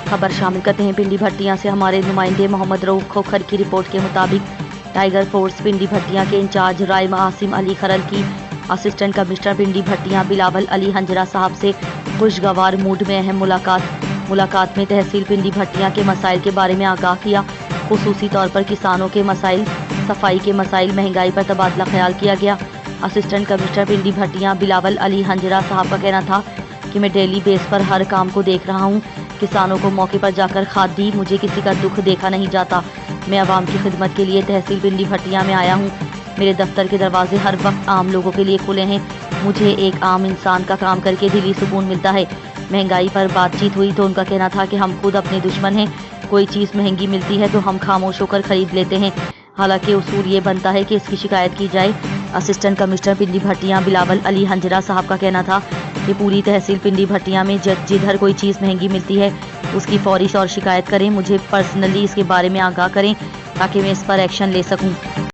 खबर शामिल करते हैं पिंडी भट्टियां से हमारे नुमाइंदे मोहम्मद रऊफ खोखर की रिपोर्ट के मुताबिक टाइगर फोर्स पिंडी भट्टियां के इंचार्ज राय आसिम अली खरल की असिस्टेंट कमिश्नर पिंडी भट्टियां बिलावल अली हंजरा साहब से खुशगवार मूड में अहम मुलाकात में तहसील पिंडी भट्टियां के मसाइल के बारे में आगाह किया। खुसूसी तौर पर किसानों के मसाइल, सफाई के मसाइल, महंगाई पर तबादला ख्याल किया गया। असिस्टेंट कमिश्नर पिंडी भट्टियां बिलावल अली हंजरा साहब का कहना था कि मैं डेली बेस पर हर काम को देख रहा हूं। किसानों को मौके पर जाकर खाद दी, मुझे किसी का दुख देखा नहीं जाता। मैं आवाम की खिदमत के लिए तहसील पिंडी भट्टियां में आया हूं। मेरे दफ्तर के दरवाजे हर वक्त आम लोगों के लिए खुले हैं। मुझे एक आम इंसान का काम करके दिली सुकून मिलता है। महंगाई पर बातचीत हुई तो उनका कहना था कि हम खुद अपने दुश्मन हैं। कोई चीज़ महंगी मिलती है तो हम खामोश होकर खरीद लेते हैं, हालांकि उसूल ये बनता है कि इसकी शिकायत की जाए। असिस्टेंट कमिश्नर पिंडी भट्टियां बिलावल अली हंजरा साहब का कहना था कि पूरी तहसील पिंडी भट्टियां में जिधर कोई चीज़ महंगी मिलती है उसकी फौरी तौर शिकायत करें, मुझे पर्सनली इसके बारे में आगाह करें ताकि मैं इस पर एक्शन ले सकूं।